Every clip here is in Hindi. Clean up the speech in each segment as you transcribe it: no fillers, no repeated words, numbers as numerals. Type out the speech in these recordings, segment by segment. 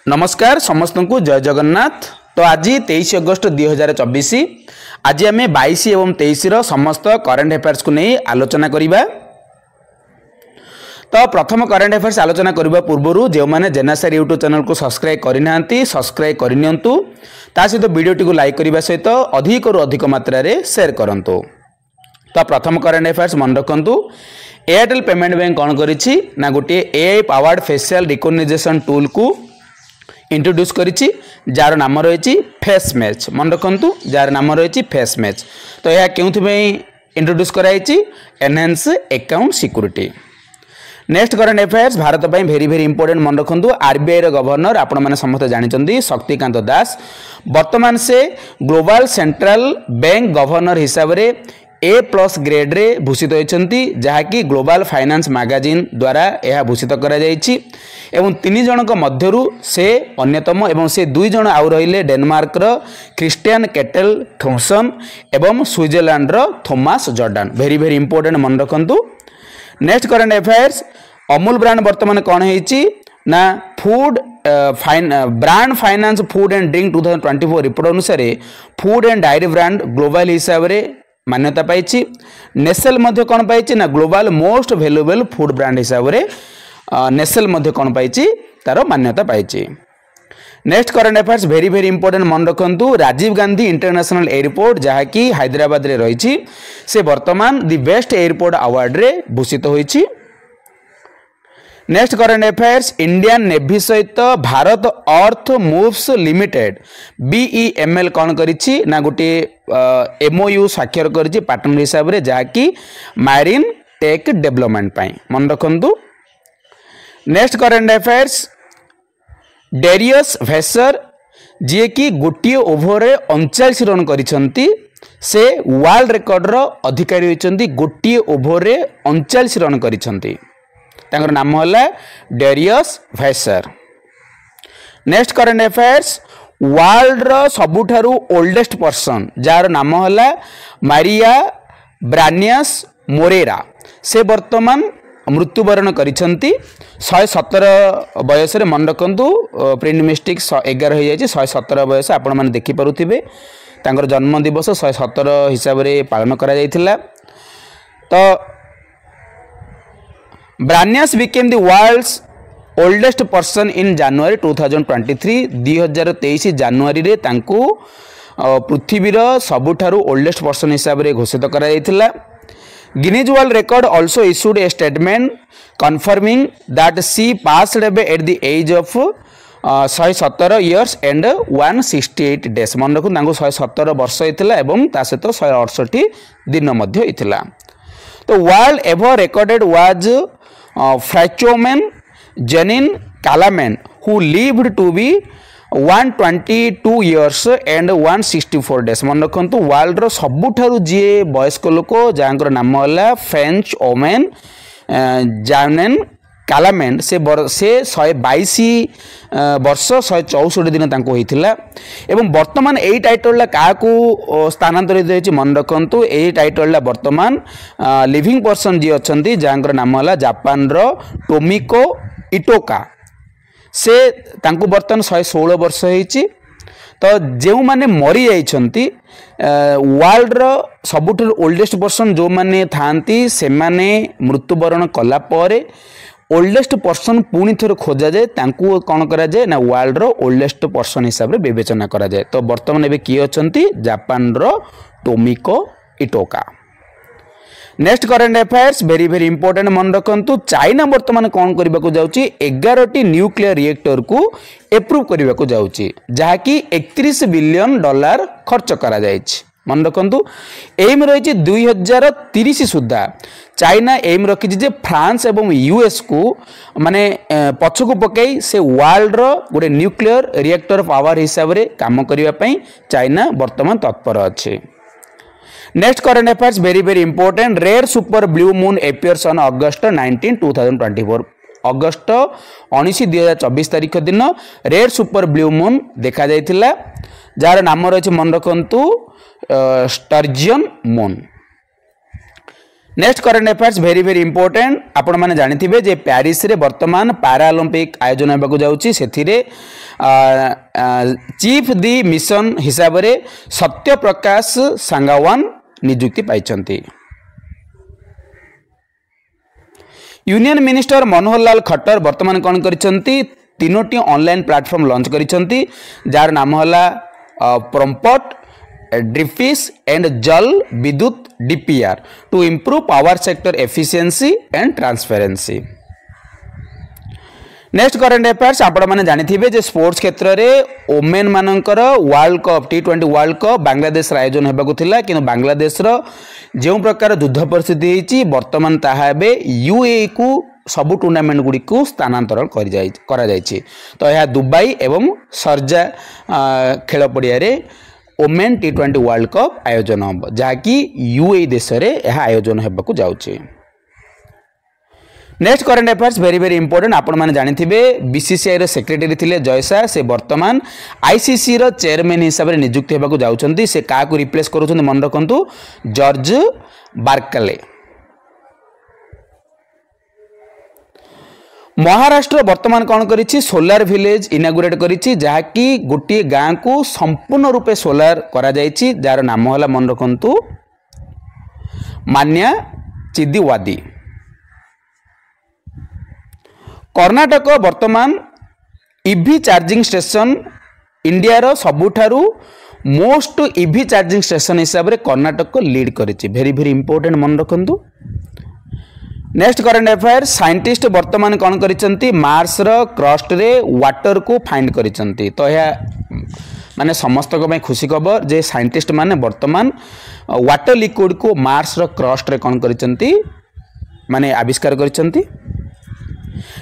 नमस्कार समस्त को जय जगन्नाथ। तो आज 23 अगस्त 2024 आज आम 22 एवं 23 समस्त करेन्ट अफेयर्स को नहीं आलोचना करिबा। तो प्रथम करेन्ट अफेयर्स आलोचना करने पूर्व जो मैंने जेनासार यूट्यूब चैनल को सब्सक्राइब करना सब्सक्राइब करनी सहित वीडियो को लाइक करने सहित अधिक रु अधिक मात्रा शेयर करूँ। तो प्रथम करेन्ट अफेयर्स मन रखु एयरटेल पेमेंट बैंक कौन करिछि ना गोटे AI powered facial recognition tool को इंट्रोड्यूस करिछि जार नाम रही फेस मैच। मन रखु जार नाम रही फेस मैच। तो यह क्यों इंट्रोड्यूस कराई enhance account security. Next current affairs Bharat में भेरी भेरी इंपोर्टेंट मन रखु आरबीआई गवर्नर आपण मैंने समस्त जानते शक्तिकांत दास वर्तमान से ग्लोबल सेंट्रल बैंक गवर्नर हिसाब से A+ ग्रेड रे भूषित होती जहाँकि ग्लोबल फाइनेंस मैगजीन द्वारा यह भूषित करा जायछि एवं 3 जनक मध्यरु से अन्यतम एवं से 2 जन आउ रहिले डेनमार्क रो क्रिस्टियन केटेल थॉम्सन एवं स्विट्जरलैंड रो Thomas Jordan. Very very important मन रखंतु। Next current affairs Amul brand वर्तमान कौन है ना food brand finance food and drink 2024 report अनुसार food and dairy brand global हिसाब से मान्यता पाई। नेसेल मध्य कौन पाई ना global most valuable food brand हिसाब से नेसेल मध्य कौन पाई तार मान्यता पाई। Next current affairs very very important मन रखु राजीव गांधी इंटरनेशनल एयरपोर्ट जहाँकि हैदराबाद रे रही से वर्तमान दी बेस्ट एयरपोर्ट अवार्ड रे भूषित होइछि। Next current affairs Indian navy सहित Bharat earth movers limited BEML कौन करिछि ना गोटे MOU स्वाक्षर करिछि पार्टनर हिसाब से जहाँकि मैरीन टेक डेवलपमेंट पाई। मन रखु। नेक्स्ट करेंट अफेयर्स डेरियस भेसर जी कि गोटे ओभर 39 रन करिसंती से वर्ल्ड रिकॉर्ड रो अधिकारी होइचंती। गोटे ओभर 39 रन करिसंती तांकर नाम होला डेरियस भेसर। नेक्स्ट करेंट अफेयर्स वर्ल्ड रो सबुठारु ओल्डेस्ट पर्सन जार नाम होला मारिया ब्रानियस मोरेरा से वर्तमान मृत्युवरण करिसंती 117 बयस रे। मन रखंतु प्रिंट मिस्टेक 11 हो जाय 117 बयस आपण माने देखि पारुथिबे तांकर जन्म दिवस 117 हिसाब रे पालन करा जायथिला। तो Branyas became the world's oldest person in January 2023 2023 जनवरी रे तांको पृथ्वीर सबुठारु ओल्डेस्ट पर्सन हिसाब रे घोषित करा जायथिला। Guinness world record also issued a statement confirming that she passed away at the age of 117 years and 168 days। मन रखु तांको 117 वर्ष होइथिला एवं ता सहित 168 दिन मध्य होइथिला। तो world ever recorded was Frenchwoman Jeanne Calment who lived to be 122 years and 164 days। मन रखु वर्ल्ड रो सबुठारु जी वयस्क लोक जहाँकर नाम होला फ्रेंच ओमेन जानेन कालामैन से 122 वर्ष 164 दिन तांको होइथिला एवं वर्तमान एई टाइटल क्या स्थानांतरित होइछि। मन रखु एई टाइटल वर्तमान लिविंग पर्सन जी अछंती जहाँकर नाम होला जापान रो टोमिको इटोका से तांको वर्तमान 116 वर्ष होइछि। तो जो माने मरी जाइछंती वर्ल्ड रो सबुठारु ओल्डेस्ट पर्सन जो माने थांती से माने मृत्युवरण कला परे ओल्डेस्ट पर्सन पुणी थोर खोजा जाए तांको कौन करा जाए ना वर्ल्ड रो ओल्डेस्ट पर्सन हिसाब से विवेचना करा जाए। तो वर्तमान एबे किए अछंती जापान रो Tomiko Itooka. Next current affairs very very important मन रखु चाइना वर्तमान कौन करने को जाउची 11टी न्यूक्लियर रिएक्टर को एप्रूव करने को जाउची जहाँकि $31 बिलियन खर्च करा जायछि। मन रखु एम रही 2030 सुधा चाइना एम रखी जे फ्रांस एवं यूएस को माने पछकु पकई से वर्ल्ड रो गोटे न्यूक्लियर रिएक्टर पावर हिसाब से काम करने चाइना वर्तमान तत्पर अच्छे। Next current affairs very very important rare super blue moon appears on August 19 2024। अगस्त 19 2024 तारीख दिन रेयर सुपर ब्लू मून देखा जाइथिला जार नाम रही मन रखु sturgeon moon. Next current affairs very very important आपण माने जानिथिबे जे पेरिस रे वर्तमान पैरालंपिक आयोजन हेबाकू जाउची सेथिरे चीफ दी मिशन हिसाब रे सत्य प्रकाश सांगावान नियुक्ति पाइछंती। यूनियन मिनिस्टर मनोहर लाल खट्टर वर्तमान कौन करिसंती तीनोटी ऑनलाइन प्लेटफॉर्म लॉन्च करिसंती जार नाम होला प्रॉम्प्ट ड्रिफिश एंड जल विद्युत DPR to improve power sector efficiency and transparency. Next current affairs आपण माने जानिथिबे जे स्पोर्ट्स क्षेत्र रे ओमेन मानकर world cup T20 world cup Bangladesh आयोजन हेबाकू थिला किंतु बांग्लादेश रो जो प्रकार युद्ध परिस्थिति हेची वर्तमान ताहा एबे यूएई को सबु टूर्नामेंट गुडी को स्थानांतरण करा जायछि। तो यह दुबई एवं सरजा खेल पड़िया रे ओमेन T20 वर्ल्ड कप आयोजन हम जहाँकि यूएई देश रे यह आयोजन हेबाकू जाउछि। Next current affairs very very important आपण माने जानिथिबे बीसीसीआई रो सेक्रेटरी थिले जयसा से वर्तमान आईसीसी रो चेयरमैन हिसाब रे नियुक्त हेबाकू जाउछंती। से का को रिप्लेस करूछंती मन रखंतु जॉर्ज बार्कले। महाराष्ट्र वर्तमान कौन करिछि सोलार विलेज इनागुरेट करिछि जहाँकि गोटे गाँ को संपूर्ण रूपे सोलार करा जायछि जार नाम होला मन रखंतु मान्या चिदिवादी। कर्नाटक वर्तमान ईवी चार्जिंग स्टेशन इंडिया रो सबुठारु मोस्ट ईवी चार्जिंग स्टेशन हिसाब रे कर्नाटक को लीड करिछि। वेरी वेरी इंपोर्टेंट मन रखंतु। नेक्स्ट करंट अफेयर साइंटिस्ट वर्तमान कौन करिसंती मार्स रो क्रस्ट रे वाटर को फाइंड करिसंती। तो यह माने समस्त को खुशी खबर जे साइंटिस्ट माने वर्तमान वाटर लिक्विड को मार्स रो क्रस्ट रे कौन करिसंती माने आविष्कार करिसंती।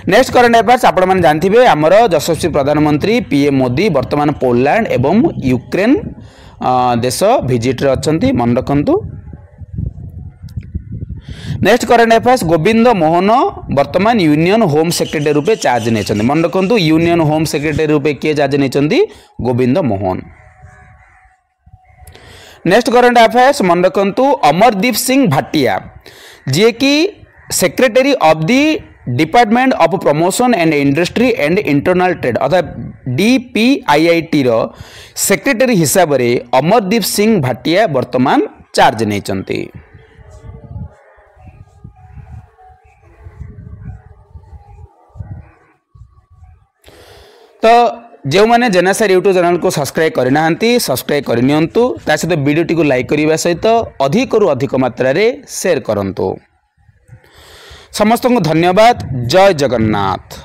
नेक्स्ट करंट अफेयर्स आपण माने जानथिबे हमर यशस्वी प्रधानमंत्री पीएम मोदी वर्तमान पोलैंड एवं यूक्रेन देश विजिट रे अछंती मन रखंतु। Next current affairs Govind Mohan वर्तमान यूनियन होम सेक्रेटरी रूपे चार्ज नेचंती मन रखंतु। यूनियन होम सेक्रेटरी रूपे के चार्ज नेचंती Govind Mohan. Next current affairs मन रखंतु अमरदीप सिंह भाटिया जे कि secretary of the department of promotion and industry and internal trade अर्थात DPIIT रो सेक्रेटरी हिसाब रे अमरदीप सिंह भाटिया वर्तमान चार्ज नेचंती। तो जो मैंने जेनासार यूट्यूब चैनल को सब्सक्राइब करना सब्सक्राइब करनियंतु ता सहित वीडियो को लाइक करने सहित अधिक रु अधिक मात्रा रे शेयर करंतु। समस्त को धन्यवाद। जय जगन्नाथ।